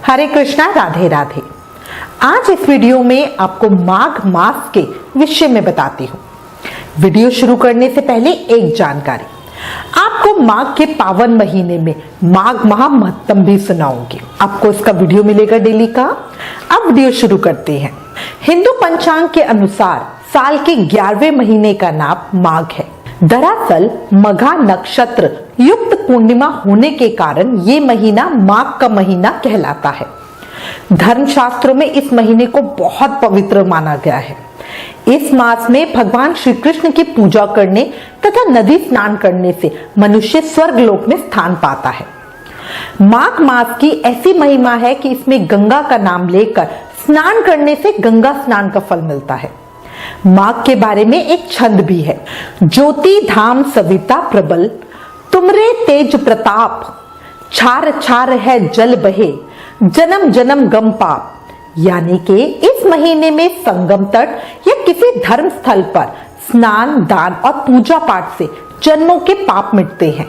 हरे कृष्णा, राधे राधे। आज इस वीडियो में आपको माघ मास के विषय में बताती हूँ। वीडियो शुरू करने से पहले एक जानकारी, आपको माघ के पावन महीने में माघ महा महत्तम भी सुनाऊंगी। आपको इसका वीडियो मिलेगा डेली का। अब वीडियो शुरू करते हैं। हिंदू पंचांग के अनुसार साल के 11वें महीने का नाम माघ है। दरअसल मघा नक्षत्र युक्त पूर्णिमा होने के कारण ये महीना माघ का महीना कहलाता है। धर्मशास्त्रों में इस महीने को बहुत पवित्र माना गया है। इस मास में भगवान श्री कृष्ण की पूजा करने तथा नदी स्नान करने से मनुष्य स्वर्ग लोक में स्थान पाता है। माघ मास की ऐसी महिमा है कि इसमें गंगा का नाम लेकर स्नान करने से गंगा स्नान का फल मिलता है। माघ के बारे में एक छंद भी है। ज्योति धाम सविता प्रबल, तुमरे तेज प्रताप, छार छार है जल बहे, जन्म जन्म गम पाप। यानी कि इस महीने में संगम तट या किसी धर्म स्थल पर स्नान, दान और पूजा पाठ से जन्मों के पाप मिटते हैं।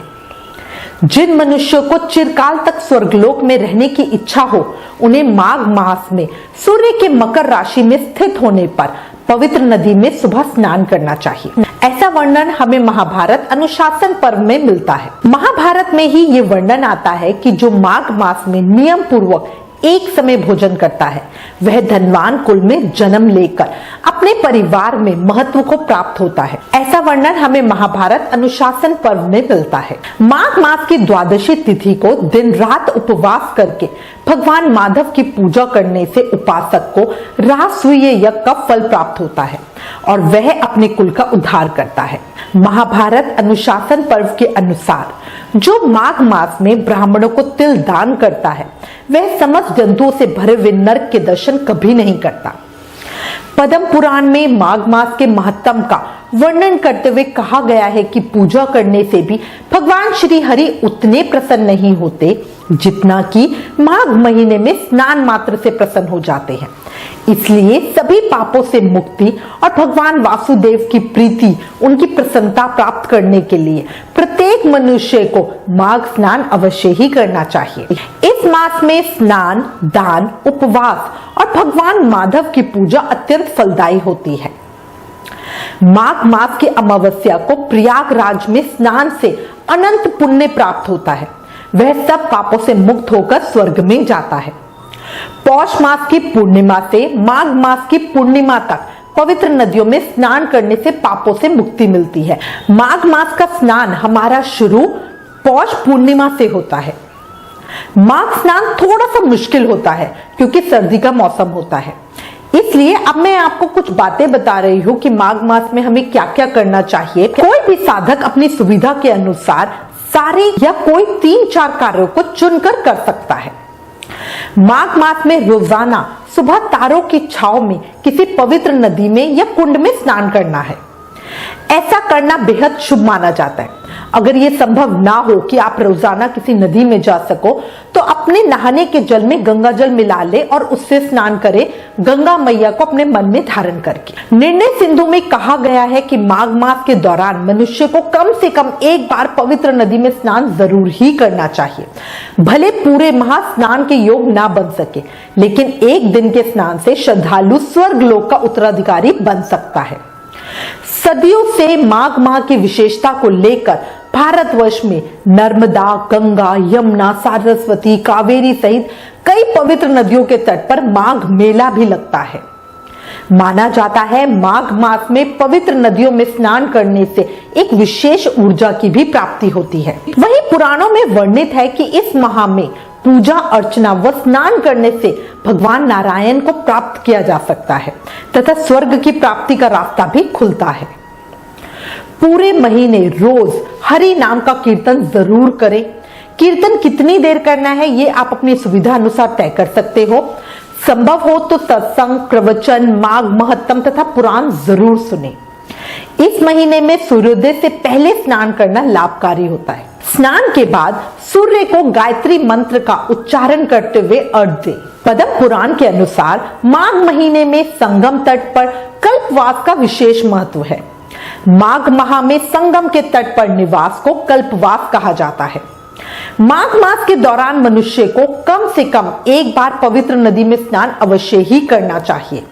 जिन मनुष्यों को चिरकाल तक स्वर्गलोक में रहने की इच्छा हो, उन्हें माघ मास में सूर्य के मकर राशि में स्थित होने पर पवित्र नदी में सुबह स्नान करना चाहिए। ऐसा वर्णन हमें महाभारत अनुशासन पर्व में मिलता है। महाभारत में ही ये वर्णन आता है कि जो माघ मास में नियम पूर्वक एक समय भोजन करता है, वह धनवान कुल में जन्म लेकर अपने परिवार में महत्व को प्राप्त होता है। ऐसा वर्णन हमें महाभारत अनुशासन पर्व में मिलता है। माघ मास की द्वादशी तिथि को दिन रात उपवास करके भगवान माधव की पूजा करने से उपासक को राजसूय यज्ञ का फल प्राप्त होता है और वह अपने कुल का उद्धार करता है। महाभारत अनुशासन पर्व के अनुसार जो माघ मास में ब्राह्मणों को तिल दान करता है, वह समस्त जंतुओं से भरे हुए नरक के दर्शन कभी नहीं करता। पद्म पुराण में माघ मास के महत्तम का वर्णन करते हुए कहा गया है कि पूजा करने से भी भगवान श्री हरि उतने प्रसन्न नहीं होते जितना कि माघ महीने में स्नान मात्र से प्रसन्न हो जाते हैं। इसलिए सभी पापों से मुक्ति और भगवान वासुदेव की प्रीति, उनकी प्रसन्नता प्राप्त करने के लिए प्रत्येक मनुष्य को माघ स्नान अवश्य ही करना चाहिए। इस मास में स्नान, दान, उपवास और भगवान माधव की पूजा अत्यंत फलदायी होती है। माघ मास की अमावस्या को प्रयागराज में स्नान से अनंत पुण्य प्राप्त होता है। वह सब पापों से मुक्त होकर स्वर्ग में जाता है। पौष मास की पूर्णिमा से माघ मास की पूर्णिमा तक पवित्र नदियों में स्नान करने से पापों से मुक्ति मिलती है। माघ मास का स्नान हमारा शुरू पौष पूर्णिमा से होता है। माघ स्नान थोड़ा सा मुश्किल होता है क्योंकि सर्दी का मौसम होता है। इसलिए अब मैं आपको कुछ बातें बता रही हूँ कि माघ मास में हमें क्या क्या करना चाहिए। कोई भी साधक अपनी सुविधा के अनुसार सारे या कोई 3-4 कार्यों को चुनकर कर सकता है। माघ मास में रोजाना सुबह तारों की छांव में किसी पवित्र नदी में या कुंड में स्नान करना है। ऐसा करना बेहद शुभ माना जाता है। अगर ये संभव ना हो कि आप रोजाना किसी नदी में जा सको, तो अपने नहाने के जल में गंगा जल मिला ले और उससे स्नान करे, गंगा मैया को अपने मन में धारण करके। निर्णय सिंधु में कहा गया है कि माघ मास के दौरान मनुष्य को कम से कम एक बार पवित्र नदी में स्नान जरूर ही करना चाहिए। भले पूरे माह स्नान के योग ना बन सके, लेकिन एक दिन के स्नान से श्रद्धालु स्वर्ग लोक का उत्तराधिकारी बन सकता है। सदियों से माघ माह की विशेषता को लेकर भारतवर्ष में नर्मदा, गंगा, यमुना, सरस्वती, कावेरी सहित कई पवित्र नदियों के तट पर माघ मेला भी लगता है। माना जाता है माघ मास में पवित्र नदियों में स्नान करने से एक विशेष ऊर्जा की भी प्राप्ति होती है। वहीं पुराणों में वर्णित है कि इस माह में पूजा अर्चना व स्नान करने से भगवान नारायण को प्राप्त किया जा सकता है तथा स्वर्ग की प्राप्ति का रास्ता भी खुलता है। पूरे महीने रोज हरि नाम का कीर्तन जरूर करें। कीर्तन कितनी देर करना है ये आप अपनी सुविधा अनुसार तय कर सकते हो। संभव हो तो सत्संग, प्रवचन, माघ महत्तम तथा पुराण जरूर सुने। इस महीने में सूर्योदय से पहले स्नान करना लाभकारी होता है। स्नान के बाद सूर्य को गायत्री मंत्र का उच्चारण करते हुए अर्घ्य दें। पद्म पुराण के अनुसार माघ महीने में संगम तट पर कल्पवास का विशेष महत्व है। माघ माह में संगम के तट पर निवास को कल्पवास कहा जाता है। माघ मास के दौरान मनुष्य को कम से कम एक बार पवित्र नदी में स्नान अवश्य ही करना चाहिए।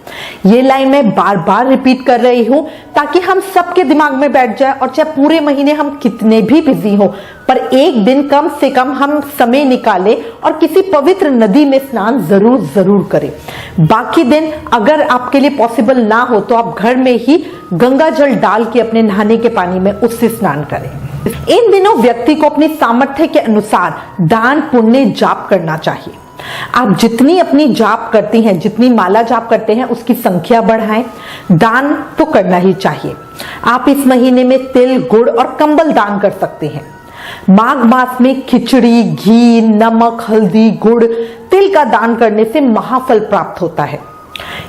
ये लाइन मैं बार बार रिपीट कर रही हूं ताकि हम सबके दिमाग में बैठ जाए, और चाहे पूरे महीने हम कितने भी बिजी हो, पर एक दिन कम से कम हम समय निकालें और किसी पवित्र नदी में स्नान जरूर करें। बाकी दिन अगर आपके लिए पॉसिबल ना हो तो आप घर में ही गंगा जल डाल के अपने नहाने के पानी में उससे स्नान करें। इन दिनों व्यक्ति को अपनी सामर्थ्य के अनुसार दान पुण्य जाप करना चाहिए। आप जितनी अपनी जाप करती हैं, जितनी माला जाप करते हैं, उसकी संख्या बढ़ाएं। दान तो करना ही चाहिए। आप इस महीने में तिल, गुड़ और कंबल दान कर सकते हैं। माघ मास में खिचड़ी, घी, नमक, हल्दी, गुड़, तिल का दान करने से महाफल प्राप्त होता है।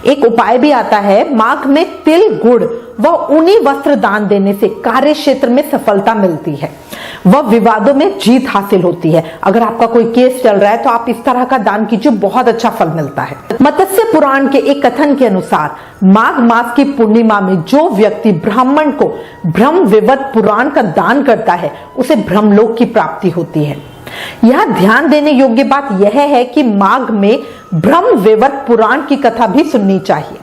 एक उपाय भी आता है, माघ में तिल, गुड़ व ऊनी वस्त्र दान देने से कार्य क्षेत्र में सफलता मिलती है, वह विवादों में जीत हासिल होती है। अगर आपका कोई केस चल रहा है तो आप इस तरह का दान कीजिए, बहुत अच्छा फल मिलता है। मत्स्य पुराण के एक कथन के अनुसार माघ मास की पूर्णिमा में जो व्यक्ति ब्राह्मण को ब्रह्म विवत पुराण का दान करता है उसे ब्रह्मलोक की प्राप्ति होती है। यह ध्यान देने योग्य बात यह है कि माघ में ब्रह्म विवत पुराण की कथा भी सुननी चाहिए।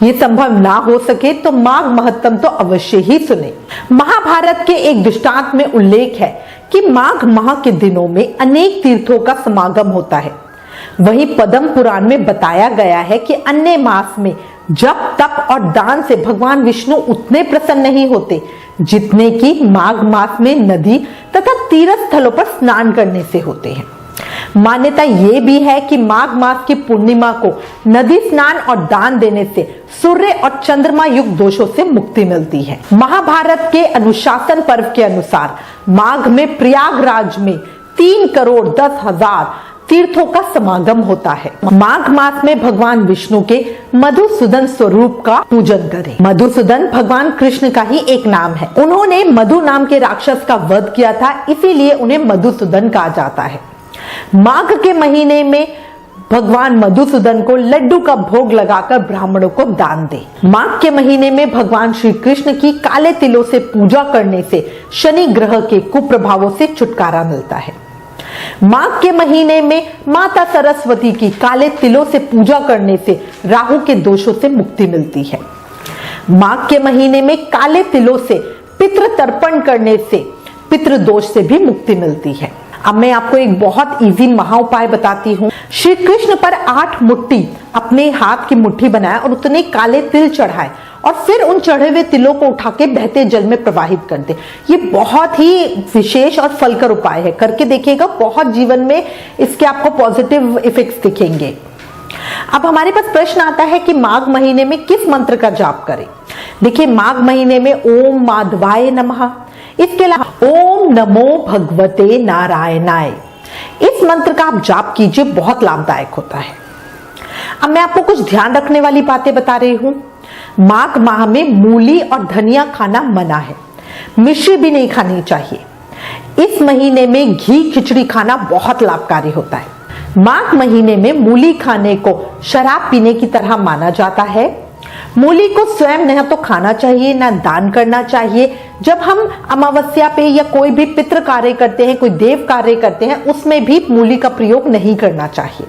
ये संभव ना हो सके तो माघ महत्तम तो अवश्य ही सुने। महाभारत के एक दृष्टांत में उल्लेख है कि माघ माह के दिनों में अनेक तीर्थों का समागम होता है। वहीं पद्म पुराण में बताया गया है कि अन्य मास में जप, तप और दान से भगवान विष्णु उतने प्रसन्न नहीं होते जितने कि माघ मास में नदी तथा तीर्थ स्थलों पर स्नान करने से होते हैं। मान्यता यह भी है कि माघ मास की पूर्णिमा को नदी स्नान और दान देने से सूर्य और चंद्रमा युक्त दोषों से मुक्ति मिलती है। महाभारत के अनुशासन पर्व के अनुसार माघ में प्रयागराज में 3,10,00,000 तीर्थों का समागम होता है। माघ मास में भगवान विष्णु के मधुसूदन स्वरूप का पूजन करें। मधुसूदन भगवान कृष्ण का ही एक नाम है। उन्होंने मधु नाम के राक्षस का वध किया था, इसीलिए उन्हें मधुसूदन कहा जाता है। माघ के महीने में भगवान मधुसूदन को लड्डू का भोग लगाकर ब्राह्मणों को दान दे। माघ के महीने में भगवान श्री कृष्ण की काले तिलों से पूजा करने से शनि ग्रह के कुप्रभावों से छुटकारा मिलता है। माघ के महीने में माता सरस्वती की काले तिलों से पूजा करने से राहु के दोषों से मुक्ति मिलती है। माघ के महीने में काले तिलों से पितृ तर्पण करने से पितृ दोष से भी मुक्ति मिलती है। अब मैं आपको एक बहुत इजी महा उपाय बताती हूँ। श्री कृष्ण पर 8 मुट्ठी अपने हाथ की मुट्ठी बनाए और उतने काले तिल चढ़ाए और फिर उन चढ़े हुए तिलों को उठा के बहते जल में प्रवाहित कर दे। ये बहुत ही विशेष और फलकर उपाय है, करके देखिएगा, बहुत जीवन में इसके आपको पॉजिटिव इफेक्ट्स दिखेंगे। अब हमारे पास प्रश्न आता है कि माघ महीने में किस मंत्र का जाप करें। देखिए, माघ महीने में ओम माधवाय नमः, इसके अलावा ओम नमो भगवते नारायणाय, इस मंत्र का आप जाप कीजिए, बहुत लाभदायक होता है। अब मैं आपको कुछ ध्यान रखने वाली बातें बता रही हूं। माघ माह में मूली और धनिया खाना मना है, मिश्री भी नहीं खानी चाहिए। इस महीने में घी खिचड़ी खाना बहुत लाभकारी होता है। माघ महीने में मूली खाने को शराब पीने की तरह माना जाता है। मूली को स्वयं न तो खाना चाहिए न दान करना चाहिए। जब हम अमावस्या पे या कोई भी पितृ कार्य करते हैं, कोई देव कार्य करते हैं, उसमें भी मूली का प्रयोग नहीं करना चाहिए।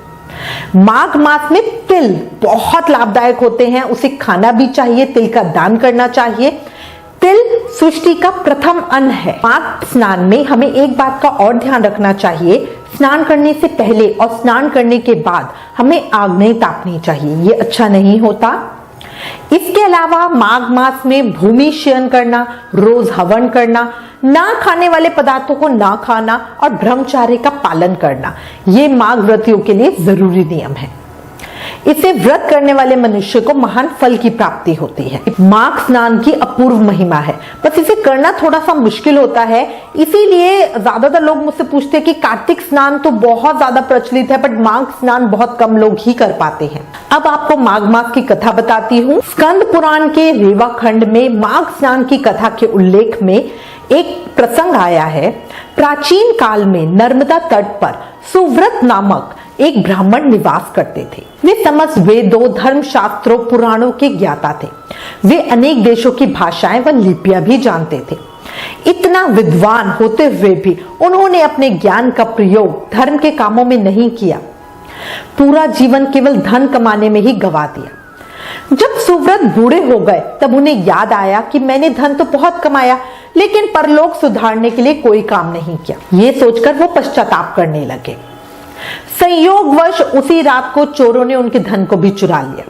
माघ मास में तिल बहुत लाभदायक होते हैं, उसे खाना भी चाहिए, तिल का दान करना चाहिए। तिल सृष्टि का प्रथम अन्न है। माघ स्नान में हमें एक बात का और ध्यान रखना चाहिए, स्नान करने से पहले और स्नान करने के बाद हमें आग नहीं तापनी चाहिए, ये अच्छा नहीं होता। इसके अलावा माघ मास में भूमि शयन करना, रोज हवन करना, ना खाने वाले पदार्थों को ना खाना और ब्रह्मचर्य का पालन करना, ये माघ व्रतियों के लिए जरूरी नियम है। इसे व्रत करने वाले मनुष्य को महान फल की प्राप्ति होती है। माघ स्नान की अपूर्व महिमा है, बस इसे करना थोड़ा सा मुश्किल होता है। इसीलिए ज्यादातर लोग मुझसे पूछते हैं कि कार्तिक स्नान तो बहुत ज्यादा प्रचलित है, बट माघ स्नान बहुत कम लोग ही कर पाते हैं। अब आपको माघ मास की कथा बताती हूँ। स्कंद पुराण के रेवा खंड में माघ स्नान की कथा के उल्लेख में एक प्रसंग आया है। प्राचीन काल में नर्मदा तट पर सुव्रत नामक एक ब्राह्मण निवास करते थे। वे समस्त वेदों, धर्म शास्त्रों, पुराणों के ज्ञाता थे। वे अनेक देशों की भाषाएं व लिपियां भी जानते थे। इतना विद्वान होते हुए भी उन्होंने अपने ज्ञान का प्रयोग धर्म के कामों में नहीं किया। पूरा जीवन केवल धन कमाने में ही गवा दिया। जब सुव्रत बूढ़े हो गए तब उन्हें याद आया कि मैंने धन तो बहुत कमाया, लेकिन परलोक सुधारने के लिए कोई काम नहीं किया। ये सोचकर वो पश्चाताप करने लगे। संयोगवश उसी रात को चोरों ने उनके धन को भी चुरा लिया,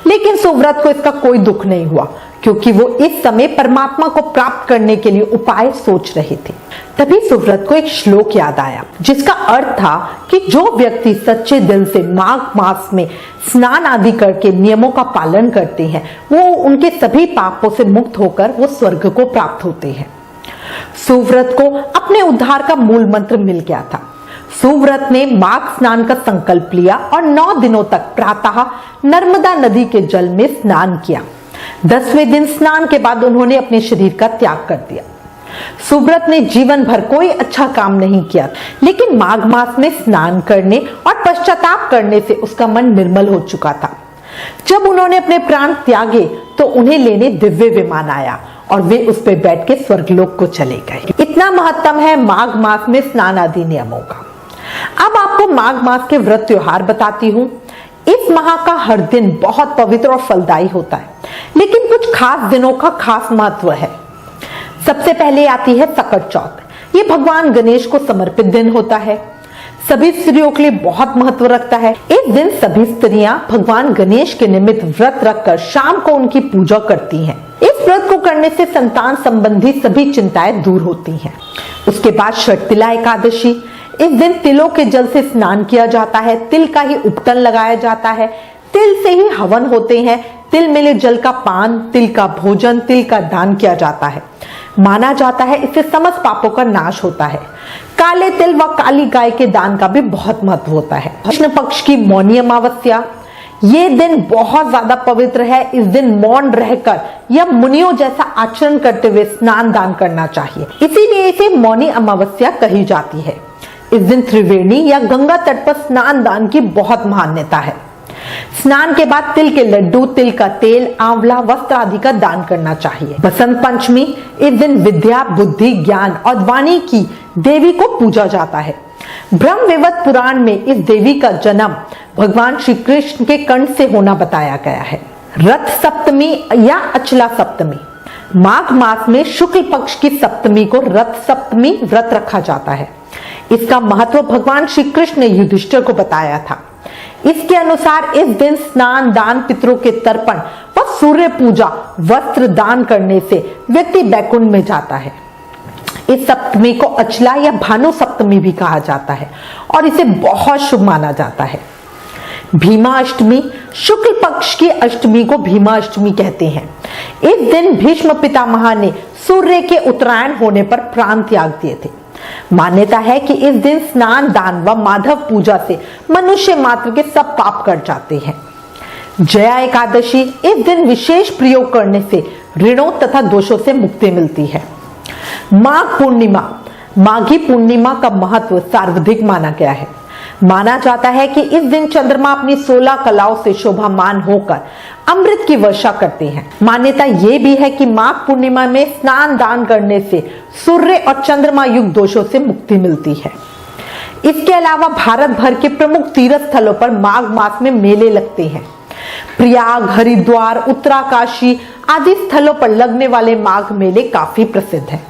लेकिन सुव्रत को इसका कोई दुख नहीं हुआ, क्योंकि वो इस समय परमात्मा को प्राप्त करने के लिए उपाय सोच रहे थे। तभी सुव्रत को एक श्लोक याद आया, जिसका अर्थ था कि जो व्यक्ति सच्चे दिल से माघ मास में स्नान आदि करके नियमों का पालन करते हैं, वो उनके सभी पापों से मुक्त होकर वो स्वर्ग को प्राप्त होते हैं। सुव्रत को अपने उद्धार का मूल मंत्र मिल गया था। सुव्रत ने माघ स्नान का संकल्प लिया और 9 दिनों तक प्रातः नर्मदा नदी के जल में स्नान किया। 10वें दिन स्नान के बाद उन्होंने अपने शरीर का त्याग कर दिया। सुव्रत ने जीवन भर कोई अच्छा काम नहीं किया, लेकिन माघ मास में स्नान करने और पश्चाताप करने से उसका मन निर्मल हो चुका था। जब उन्होंने अपने प्राण त्यागे तो उन्हें लेने दिव्य विमान आया और वे उस पर बैठ के स्वर्गलोक को चले गए। इतना महत्तम है माघ मास में स्नान आदि नियमों का। अब आपको माघ मास के व्रत त्योहार बताती हूँ। इस माह का हर दिन बहुत पवित्र और फलदायी होता है, लेकिन कुछ खास दिनों का खास महत्व है। सबसे पहले आती है सकट चौथ। ये भगवान गणेश को समर्पित दिन होता है। सभी स्त्रियों के लिए बहुत महत्व रखता है। इस दिन सभी स्त्रियां भगवान गणेश के निमित्त व्रत रखकर शाम को उनकी पूजा करती हैं। इस व्रत को करने से संतान संबंधी सभी चिंताएं दूर होती हैं। उसके बाद षटतिला एकादशी। इस दिन तिलों के जल से स्नान किया जाता है। तिल का ही उपटन लगाया जाता है। तिल से ही हवन होते हैं। तिल मिले जल का पान, तिल का भोजन, तिल का दान किया जाता है। माना जाता है इससे समस्त पापों का नाश होता है। काले तिल व काली गाय के दान का भी बहुत महत्व होता है। कृष्ण पक्ष की मौनी अमावस्या। ये दिन बहुत ज्यादा पवित्र है। इस दिन मौन रहकर या मुनियों जैसा आचरण करते हुए स्नान दान करना चाहिए, इसीलिए इसे मौनी अमावस्या कही जाती है। इस दिन त्रिवेणी या गंगा तट पर स्नान दान की बहुत मान्यता है। स्नान के बाद तिल के लड्डू, तिल का तेल, आंवला, वस्त्र आदि का दान करना चाहिए। बसंत पंचमी। इस दिन विद्या, बुद्धि, ज्ञान और वाणी की देवी को पूजा जाता है। ब्रह्मवैवर्त पुराण में इस देवी का जन्म भगवान श्री कृष्ण के कंठ से होना बताया गया है। रथ सप्तमी या अचला सप्तमी। माघ मास में शुक्ल पक्ष की सप्तमी को रथ सप्तमी व्रत रखा जाता है। इसका महत्व भगवान श्री कृष्ण ने युधिष्ठिर को बताया था। इसके अनुसार इस दिन स्नान दान, पितरों के तर्पण व सूर्य पूजा, वस्त्र दान करने से व्यक्ति बैकुंठ में जाता है। इस सप्तमी को अचला या भानु सप्तमी भी कहा जाता है और इसे बहुत शुभ माना जाता है। भीमा अष्टमी। शुक्ल पक्ष की अष्टमी को भीमा अष्टमी कहते हैं। इस दिन भीष्म पितामह ने सूर्य के उत्तरायण होने पर प्राण त्याग दिए थे। मान्यता है कि इस दिन स्नान दान व माधव पूजा से मनुष्य मात्र के सब पाप कट जाते हैं। जया एकादशी। इस दिन विशेष प्रयोग करने से ऋणों तथा दोषों से मुक्ति मिलती है। माघ पूर्णिमा। माघी पूर्णिमा का महत्व सर्वाधिक माना गया है। माना जाता है कि इस दिन चंद्रमा अपनी 16 कलाओं से शोभामान होकर अमृत की वर्षा करते हैं। मान्यता यह भी है कि माघ पूर्णिमा में स्नान दान करने से सूर्य और चंद्रमा युक्त दोषों से मुक्ति मिलती है। इसके अलावा भारत भर के प्रमुख तीर्थ स्थलों पर माघ मास में मेले लगते हैं। प्रयाग, हरिद्वार, उत्तराकाशी आदि स्थलों पर लगने वाले माघ मेले काफी प्रसिद्ध हैं।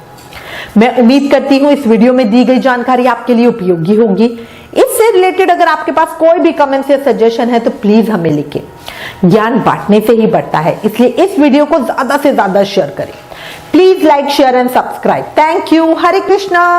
मैं उम्मीद करती हूँ इस वीडियो में दी गई जानकारी आपके लिए उपयोगी होगी। इससे रिलेटेड अगर आपके पास कोई भी कमेंट्स या सजेशन है तो प्लीज हमें लिखें। ज्ञान बांटने से ही बढ़ता है, इसलिए इस वीडियो को ज्यादा से ज्यादा शेयर करें। Please like, share and subscribe. Thank you. Hare Krishna.